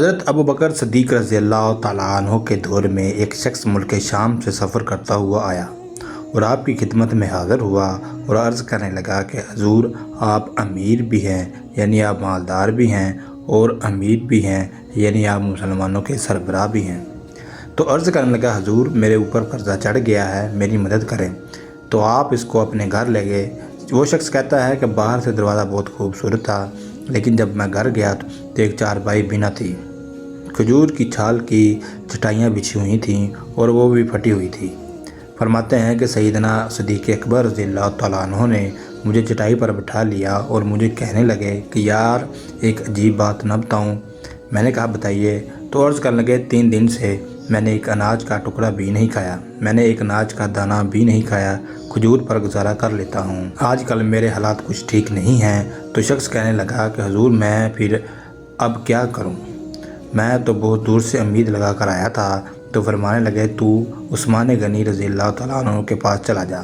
حضرت ابو بکر صدیق رضی اللہ تعالیٰ عنہ کے دور میں ایک شخص ملک شام سے سفر کرتا ہوا آیا اور آپ کی خدمت میں حاضر ہوا اور عرض کرنے لگا کہ حضور آپ امیر بھی ہیں یعنی آپ مالدار بھی ہیں اور امیر بھی ہیں یعنی آپ مسلمانوں کے سربراہ بھی ہیں۔ تو عرض کرنے لگا حضور میرے اوپر قرضہ چڑھ گیا ہے، میری مدد کریں۔ تو آپ اس کو اپنے گھر لے گئے۔ وہ شخص کہتا ہے کہ باہر سے دروازہ بہت خوبصورت تھا، لیکن جب میں گھر گیا تو ایک چارپائی بھی نہ تھی۔ کھجور کی چھال کی چٹائیاں بچھی ہوئی تھیں اور وہ بھی پھٹی ہوئی تھی۔ فرماتے ہیں کہ سیدنا صدیق اکبر رضی اللہ تعالیٰ عنہ نے مجھے چٹائی پر بٹھا لیا اور مجھے کہنے لگے کہ یار ایک عجیب بات نہ بتاؤں؟ میں نے کہا بتائیے۔ تو عرض کرنے لگے 3 دن سے میں نے ایک اناج کا ٹکڑا بھی نہیں کھایا، میں نے ایک اناج کا دانہ بھی نہیں کھایا، کھجور پر گزارا کر لیتا ہوں۔ آج کل میرے حالات کچھ ٹھیک نہیں ہیں۔ تو شخص کہنے لگا کہ حضور میں پھر اب کیا کروں؟ میں تو بہت دور سے امید لگا کر آیا تھا۔ تو فرمانے لگے تو عثمان غنی رضی اللہ تعالیٰ عنہ کے پاس چلا جا۔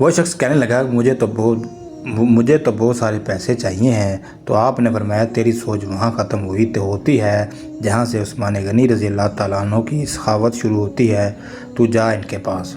وہ شخص کہنے لگا مجھے تو بہت سارے پیسے چاہیے ہیں۔ تو آپ نے فرمایا تیری سوچ وہاں ختم ہوتی ہے جہاں سے عثمان غنی رضی اللہ تعالیٰ عنہ کی سخاوت شروع ہوتی ہے، تو جا ان کے پاس۔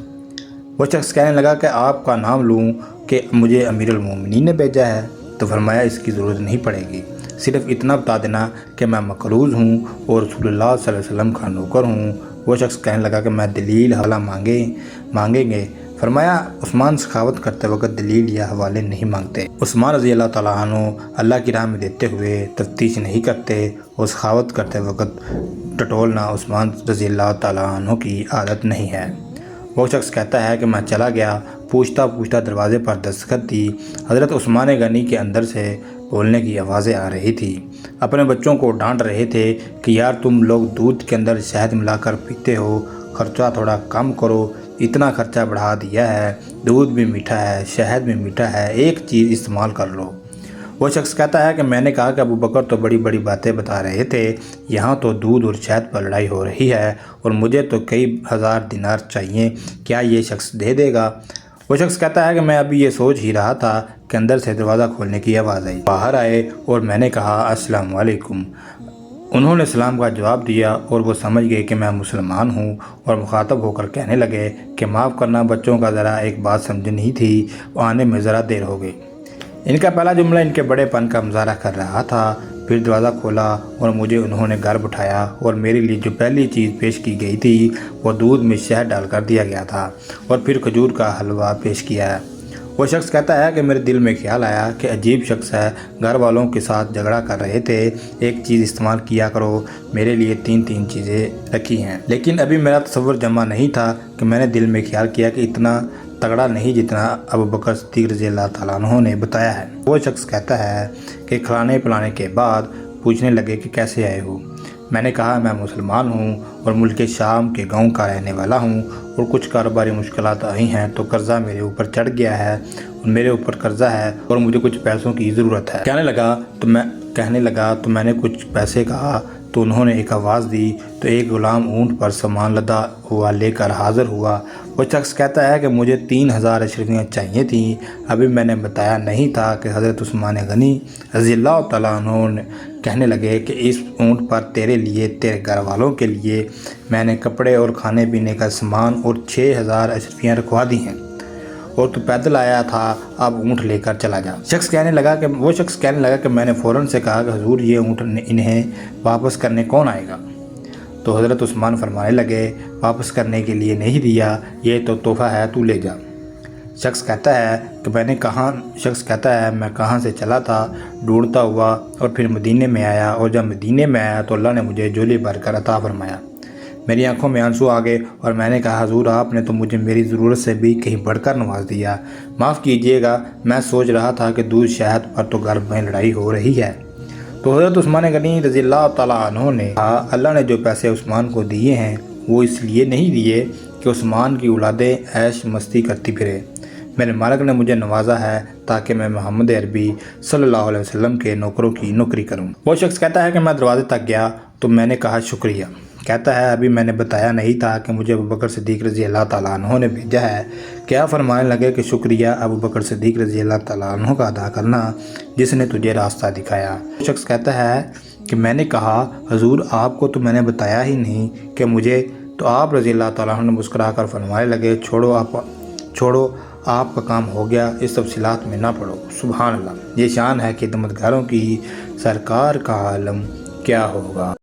وہ شخص کہنے لگا کہ آپ کا نام لوں کہ مجھے امیر المومنین نے بھیجا ہے؟ تو فرمایا اس کی ضرورت نہیں پڑے گی، صرف اتنا بتا دینا کہ میں مقروض ہوں اور رسول اللہ صلی اللہ علیہ وسلم کا نوکر ہوں۔ وہ شخص کہنے لگا کہ میں دلیل حوالہ مانگیں گے۔ فرمایا عثمان سخاوت کرتے وقت دلیل یا حوالے نہیں مانگتے۔ عثمان رضی اللہ تعالیٰ عنہ اللہ کی راہ میں دیتے ہوئے تفتیش نہیں کرتے اور سخاوت کرتے وقت ٹٹولنا عثمان رضی اللہ تعالیٰ عنہ کی عادت نہیں ہے۔ وہ شخص کہتا ہے کہ میں چلا گیا، پوچھتا دروازے پر دستک دی۔ حضرت عثمان غنی کے اندر سے بولنے کی آوازیں آ رہی تھی، اپنے بچوں کو ڈانٹ رہے تھے کہ یار تم لوگ دودھ کے اندر شہد ملا کر پیتے ہو، خرچہ تھوڑا کم کرو، اتنا خرچہ بڑھا دیا ہے، دودھ بھی میٹھا ہے، شہد بھی میٹھا ہے، ایک چیز استعمال کر لو۔ وہ شخص کہتا ہے کہ میں نے کہا کہ ابو بکر تو بڑی بڑی باتیں بتا رہے تھے، یہاں تو دودھ اور شہد پر لڑائی ہو رہی ہے اور مجھے تو کئی ہزار دینار چاہیے، کیا یہ شخص دے دے گا؟ وہ شخص کہتا ہے کہ میں ابھی یہ سوچ ہی رہا تھا کہ اندر سے دروازہ کھولنے کی آواز آئی۔ باہر آئے اور میں نے کہا السلام علیکم۔ انہوں نے سلام کا جواب دیا اور وہ سمجھ گئے کہ میں مسلمان ہوں اور مخاطب ہو کر کہنے لگے کہ معاف کرنا بچوں کا ذرا ایک بات سمجھنی تھی، آنے میں ذرا دیر ہو گئی۔ ان کا پہلا جملہ ان کے بڑے پن کا مظاہرہ کر رہا تھا۔ پھر دروازہ کھولا اور مجھے انہوں نے گھر بٹھایا اور میرے لیے جو پہلی چیز پیش کی گئی تھی وہ دودھ میں شہد ڈال کر دیا گیا تھا اور پھر کھجور کا حلوہ پیش کیا۔ وہ شخص کہتا ہے کہ میرے دل میں خیال آیا کہ عجیب شخص ہے، گھر والوں کے ساتھ جھگڑا کر رہے تھے، ایک چیز استعمال کیا کرو، میرے لیے 3 چیزیں رکھی ہیں۔ لیکن ابھی میرا تصور جمع نہیں تھا کہ میں نے دل میں خیال کیا کہ اتنا تگڑا نہیں جتنا ابو بکر صدیق رضی اللہ تعالیٰ عنہ نے بتایا ہے۔ وہ شخص کہتا ہے کہ کھلانے پلانے کے بعد پوچھنے لگے کہ کیسے آئے ہو؟ میں نے کہا میں مسلمان ہوں اور ملک شام کے گاؤں کا رہنے والا ہوں اور کچھ کاروباری مشکلات آئی ہیں تو قرضہ میرے اوپر چڑھ گیا ہے اور میرے اوپر قرضہ ہے اور مجھے کچھ پیسوں کی ضرورت ہے۔ کہنے لگا تو میں نے کچھ پیسے کہا تو انہوں نے ایک آواز دی تو ایک غلام اونٹ پر سامان لدا ہوا لے کر حاضر ہوا۔ وہ شخص کہتا ہے کہ مجھے 3000 اشرفیاں چاہیے تھیں۔ ابھی میں نے بتایا نہیں تھا کہ حضرت عثمان غنی رضی اللہ تعالیٰ عنہ کہنے لگے کہ اس اونٹ پر تیرے لیے، تیرے گھر والوں کے لیے میں نے کپڑے اور کھانے پینے کا سامان اور 6000 اشرفیاں رکھوا دی ہیں اور تو پیدل آیا تھا، اب اونٹ لے کر چلا جا۔ وہ شخص کہنے لگا کہ میں نے فوراً سے کہا کہ حضور یہ اونٹ انہیں واپس کرنے کون آئے گا؟ تو حضرت عثمان فرمانے لگے واپس کرنے کے لیے نہیں دیا، یہ تو تحفہ ہے، تو لے جا۔ شخص کہتا ہے میں کہاں سے چلا تھا ڈھونڈتا ہوا اور پھر مدینے میں آیا، اور جب مدینے میں آیا تو اللہ نے مجھے جھولی بھر کر عطا فرمایا۔ میری آنکھوں میں آنسو آ گئے اور میں نے کہا حضور آپ نے تو مجھے میری ضرورت سے بھی کہیں بڑھ کر نواز دیا، معاف کیجیے گا، میں سوچ رہا تھا کہ دودھ شہد پر تو گھر میں لڑائی ہو رہی ہے۔ تو حضرت عثمان غنی رضی اللہ تعالیٰ عنہ نے کہا اللہ نے جو پیسے عثمان کو دیے ہیں وہ اس لیے نہیں دیے کہ عثمان کی اولادیں عیش مستی کرتی پھرے، میرے مالک نے مجھے نوازا ہے تاکہ میں محمد عربی صلی اللہ علیہ وسلم کے نوکروں کی نوکری کروں۔ وہ شخص کہتا ہے کہ میں دروازے تک گیا تو میں نے کہا شکریہ۔ کہتا ہے ابھی میں نے بتایا نہیں تھا کہ مجھے ابو بکر صدیق رضی اللہ تعالیٰ عنہ نے بھیجا ہے، کیا فرمانے لگے کہ شکریہ ابو بکر صدیق رضی اللہ تعالیٰ عنہ کا ادا کرنا جس نے تجھے راستہ دکھایا۔ شخص کہتا ہے کہ میں نے کہا حضور آپ کو تو میں نے بتایا ہی نہیں کہ مجھے، تو آپ رضی اللہ تعالیٰ عنہ نے مسکرا کر فرمانے لگے چھوڑو آپ کا کام ہو گیا، اس تفصیلات میں نہ پڑو۔ سبحان اللہ، یہ شان ہے خدمت گاروں کی، سرکار کا عالم کیا ہوگا۔